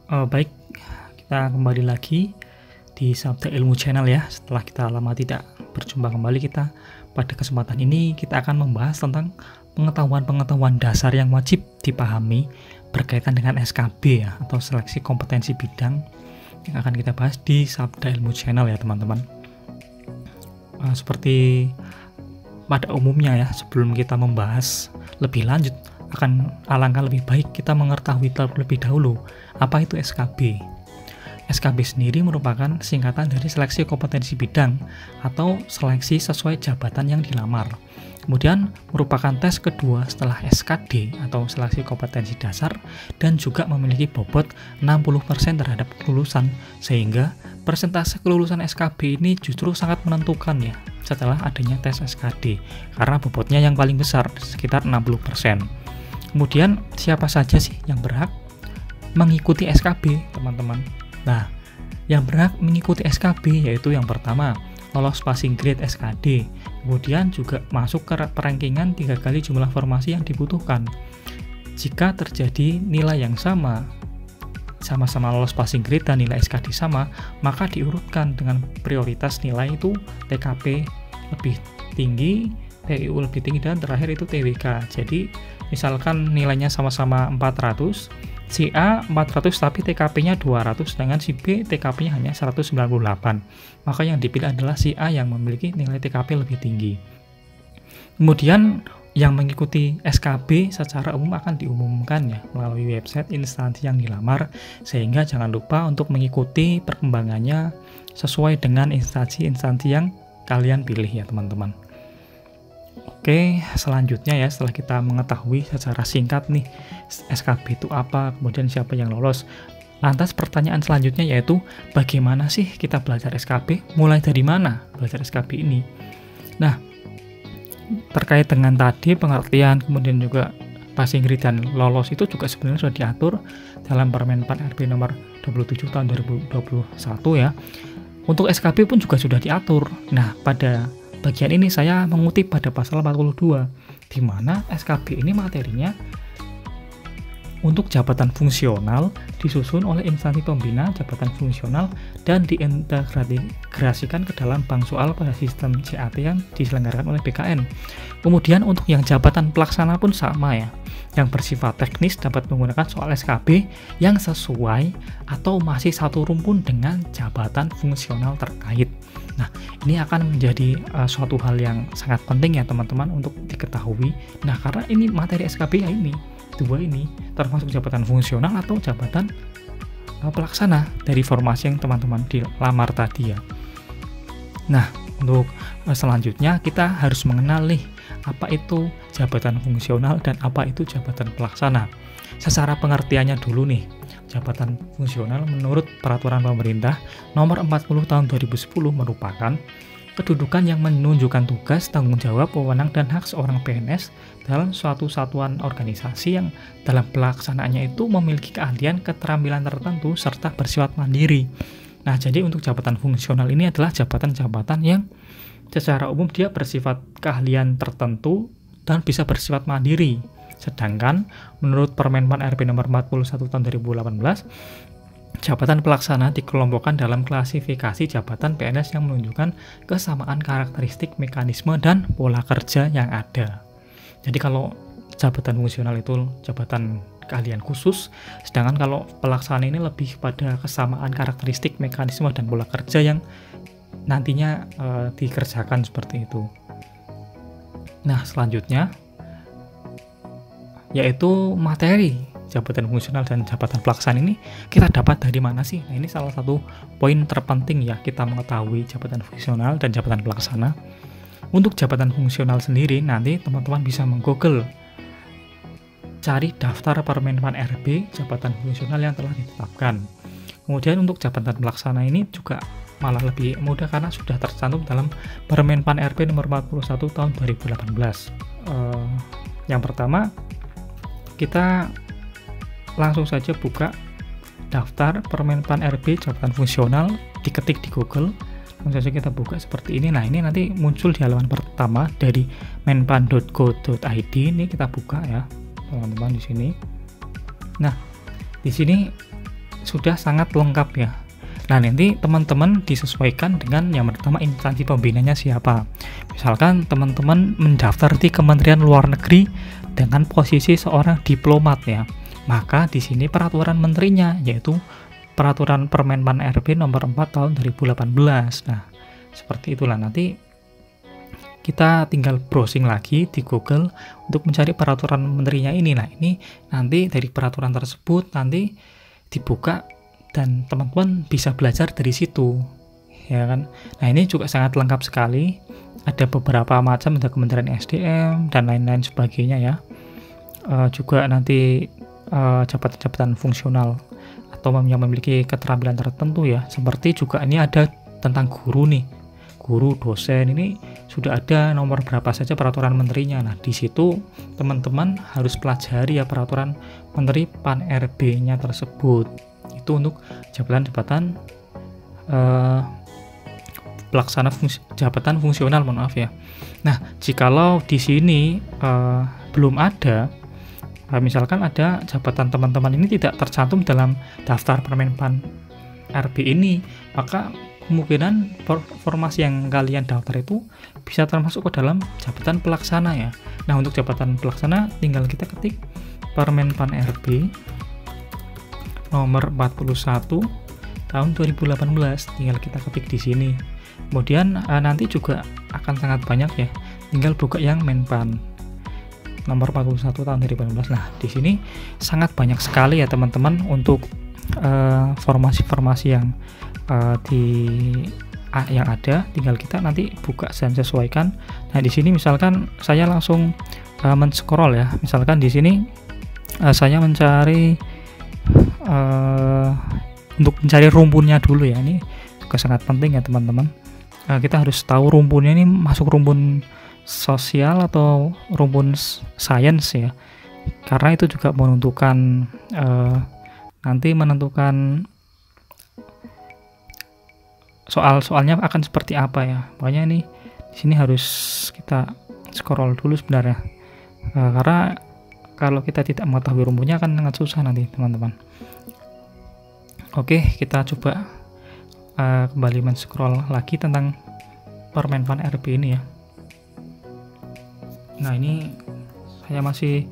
Baik, kita kembali lagi di Sabda Ilmu Channel ya. Setelah kita lama tidak berjumpa kembali, pada kesempatan ini kita akan membahas tentang pengetahuan-pengetahuan dasar yang wajib dipahami berkaitan dengan SKB ya, atau seleksi kompetensi bidang, yang akan kita bahas di Sabda Ilmu Channel ya teman-teman. Seperti pada umumnya ya, sebelum kita membahas lebih lanjut, akan alangkah lebih baik kita mengetahui terlebih dahulu apa itu SKB. SKB sendiri merupakan singkatan dari seleksi kompetensi bidang atau seleksi sesuai jabatan yang dilamar. Kemudian merupakan tes kedua setelah SKD atau seleksi kompetensi dasar, dan juga memiliki bobot 60% terhadap kelulusan, sehingga persentase kelulusan SKB ini justru sangat menentukan ya setelah adanya tes SKD, karena bobotnya yang paling besar sekitar 60%. Kemudian siapa saja sih yang berhak mengikuti SKB, teman-teman? Nah, yang berhak mengikuti SKB yaitu yang pertama, lolos passing grade SKD, kemudian juga masuk ke perankingan 3 kali jumlah formasi yang dibutuhkan. Jika terjadi nilai yang sama-sama lolos passing grade dan nilai SKD sama, maka diurutkan dengan prioritas nilai itu TKP lebih tinggi, TIU lebih tinggi, dan terakhir itu TWK. Jadi misalkan nilainya sama-sama 400, si A 400 tapi TKP-nya 200, sedangkan si B TKP-nya hanya 198. Maka yang dipilih adalah si A yang memiliki nilai TKP lebih tinggi. Kemudian yang mengikuti SKB secara umum akan diumumkan ya melalui website instansi yang dilamar, sehingga jangan lupa untuk mengikuti perkembangannya sesuai dengan instansi-instansi yang kalian pilih ya teman-teman. Oke, selanjutnya ya, setelah kita mengetahui secara singkat nih SKB itu apa, kemudian siapa yang lolos, lantas pertanyaan selanjutnya yaitu bagaimana sih kita belajar SKB, mulai dari mana belajar SKB ini. Nah, terkait dengan tadi pengertian, kemudian juga passing grade dan lolos, itu juga sebenarnya sudah diatur dalam Permen 4 RB nomor 27 tahun 2021 ya. Untuk SKB pun juga sudah diatur. Nah, pada bagian ini saya mengutip pada pasal 42, di mana SKB ini materinya untuk jabatan fungsional disusun oleh instansi pembina jabatan fungsional dan diintegrasikan ke dalam bank soal pada sistem CAT yang diselenggarakan oleh BKN. Kemudian untuk yang jabatan pelaksana pun sama ya, yang bersifat teknis dapat menggunakan soal SKB yang sesuai atau masih satu rumpun dengan jabatan fungsional terkait. Nah, ini akan menjadi suatu hal yang sangat penting ya teman-teman untuk diketahui. Nah, karena ini materi SKB ya ini, dua ini, termasuk jabatan fungsional atau jabatan pelaksana dari formasi yang teman-teman dilamar tadi ya. Nah, untuk selanjutnya kita harus mengenal nih apa itu jabatan fungsional dan apa itu jabatan pelaksana. Secara pengertiannya dulu nih, jabatan fungsional menurut peraturan pemerintah nomor 40 tahun 2010 merupakan kedudukan yang menunjukkan tugas, tanggung jawab, wewenang, dan hak seorang PNS dalam suatu satuan organisasi yang dalam pelaksanaannya itu memiliki keahlian, keterampilan tertentu, serta bersifat mandiri. Nah, jadi untuk jabatan fungsional ini adalah jabatan-jabatan yang secara umum dia bersifat keahlian tertentu dan bisa bersifat mandiri. Sedangkan menurut Permen 4 RB nomor 41 tahun 2018, jabatan pelaksana dikelompokkan dalam klasifikasi jabatan PNS yang menunjukkan kesamaan karakteristik, mekanisme, dan pola kerja yang ada. Jadi kalau jabatan fungsional itu jabatan keahlian khusus, sedangkan kalau pelaksana ini lebih pada kesamaan karakteristik, mekanisme, dan pola kerja yang nantinya dikerjakan seperti itu. Nah, selanjutnya yaitu materi jabatan fungsional dan jabatan pelaksana ini kita dapat dari mana sih? Nah, ini salah satu poin terpenting ya, kita mengetahui jabatan fungsional dan jabatan pelaksana. Untuk jabatan fungsional sendiri nanti teman-teman bisa meng-google, cari daftar Permen 4 RB jabatan fungsional yang telah ditetapkan. Kemudian untuk jabatan pelaksana ini juga malah lebih mudah karena sudah tercantum dalam Permen 4 RB nomor 41 tahun 2018. Yang pertama, kita langsung saja buka daftar Permen 4 RB jabatan fungsional, diketik di Google, langsung saja kita buka seperti ini. Nah, ini nanti muncul di halaman pertama dari menpan.go.id. Ini kita buka ya teman-teman di sini. Nah, di sini sudah sangat lengkap ya. Nah, nanti teman-teman disesuaikan dengan yang pertama instansi pembinanya siapa. Misalkan teman-teman mendaftar di Kementerian Luar Negeri dengan posisi seorang diplomat ya. Maka di sini peraturan menterinya yaitu peraturan Permenpan RB nomor 4 tahun 2018. Nah, seperti itulah, nanti kita tinggal browsing lagi di Google untuk mencari peraturan menterinya ini. Nah, ini nanti dari peraturan tersebut nanti dibuka dan teman-teman bisa belajar dari situ, ya kan. Nah, ini juga sangat lengkap sekali. Ada beberapa macam, ada Kementerian SDM dan lain-lain sebagainya ya. Juga nanti jabatan-jabatan fungsional atau yang memiliki keterampilan tertentu ya. Seperti juga ini ada tentang guru nih, guru, dosen, ini sudah ada nomor berapa saja peraturan menterinya. Nah, di situ teman-teman harus pelajari ya peraturan menteri Pan RB-nya tersebut. Itu untuk jabatan-jabatan pelaksana jabatan fungsional, mohon maaf ya. Nah, jikalau di sini belum ada, misalkan ada jabatan teman-teman ini tidak tercantum dalam daftar Permenpan RB ini, maka kemungkinan formasi yang kalian daftar itu bisa termasuk ke dalam jabatan pelaksana ya. Nah, untuk jabatan pelaksana tinggal kita ketik Permenpan RB nomor 41 tahun 2018, tinggal kita ketik di sini. Kemudian nanti juga akan sangat banyak ya, tinggal buka yang Menpan nomor 41 tahun 2018. Nah, di sini sangat banyak sekali ya teman-teman untuk formasi-formasi yang yang ada, tinggal kita nanti buka dan sesuaikan. Nah, di sini misalkan saya langsung men-scroll ya. Misalkan di sini saya mencari untuk mencari rumpunnya dulu ya. Ini juga sangat penting ya teman-teman. Kita harus tahu rumpunnya ini masuk rumpun sosial atau rumpun sains ya. Karena itu juga menentukan nanti menentukan soal-soalnya akan seperti apa ya. Makanya ini di sini harus kita scroll dulu sebenarnya. Karena kalau kita tidak mengetahui rumpunnya akan sangat susah nanti teman-teman. Oke, kita coba kembali men-scroll lagi tentang Permenpan RB ini ya. Nah, ini saya masih,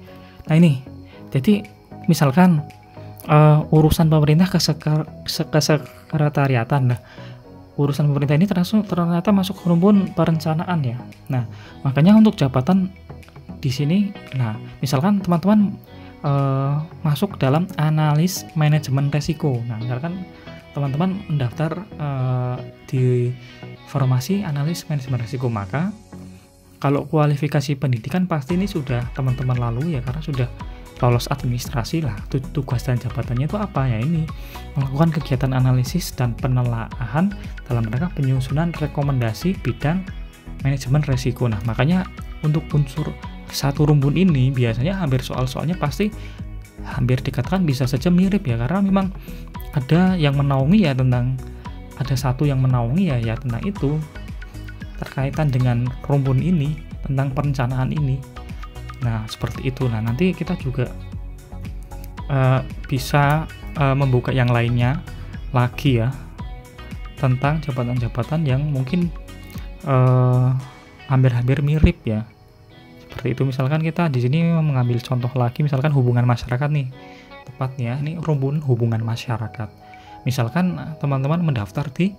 nah ini jadi misalkan urusan pemerintah kesekretariatan. Nah, urusan pemerintah ini ternyata masuk rumpun perencanaan ya. Nah, makanya untuk jabatan di sini, nah misalkan teman-teman masuk dalam analis manajemen resiko. Nah, misalkan teman-teman mendaftar di formasi analis manajemen resiko, maka kalau kualifikasi pendidikan pasti ini sudah teman-teman lalui ya, karena sudah lolos administrasi lah. Tugas dan jabatannya itu apa ya, ini melakukan kegiatan analisis dan penelaahan dalam rangka penyusunan rekomendasi bidang manajemen resiko. Nah, makanya untuk unsur satu rumpun ini biasanya hampir soal-soalnya pasti hampir dikatakan bisa saja mirip ya, karena memang ada yang menaungi ya tentang, ada satu yang menaungi ya tentang itu, terkaitan dengan rumpun ini, tentang perencanaan ini. Nah, seperti itu. Nah, nanti kita juga bisa membuka yang lainnya lagi ya, tentang jabatan-jabatan yang mungkin hampir-hampir mirip ya. Seperti itu. Misalkan kita di sini mengambil contoh lagi, misalkan hubungan masyarakat nih, tepatnya ini rumpun hubungan masyarakat. Misalkan teman-teman mendaftar di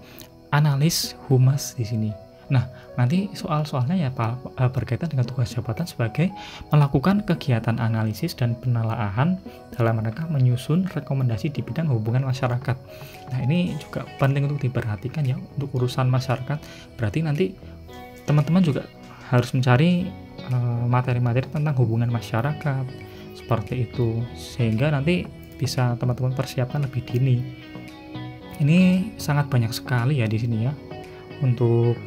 analis humas di sini. Nah, nanti soal-soalnya ya Pak berkaitan dengan tugas jabatan sebagai melakukan kegiatan analisis dan penelaahan dalam rangka menyusun rekomendasi di bidang hubungan masyarakat. Nah, ini juga penting untuk diperhatikan ya untuk urusan masyarakat. Berarti nanti teman-teman juga harus mencari materi-materi tentang hubungan masyarakat seperti itu, sehingga nanti bisa teman-teman persiapkan lebih dini. Ini sangat banyak sekali ya di sini ya untuk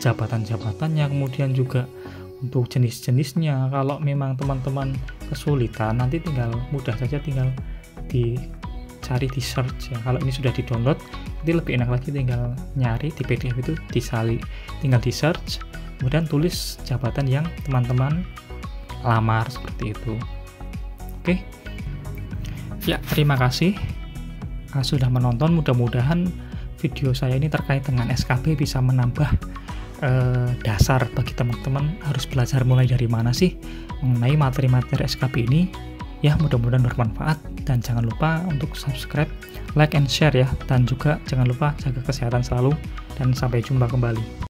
jabatan-jabatannya, kemudian juga untuk jenis-jenisnya. Kalau memang teman-teman kesulitan, nanti mudah saja tinggal dicari di search ya. Kalau ini sudah di download, nanti lebih enak lagi tinggal nyari di PDF itu, tinggal di search, kemudian tulis jabatan yang teman-teman lamar seperti itu. Oke. Ya, terima kasih sudah menonton. Mudah-mudahan video saya ini terkait dengan SKB bisa menambah dasar bagi teman-teman harus belajar mulai dari mana sih mengenai materi-materi SKB ini. Ya, mudah-mudahan bermanfaat, dan jangan lupa untuk subscribe, like, and share ya, dan juga jangan lupa jaga kesehatan selalu, dan sampai jumpa kembali.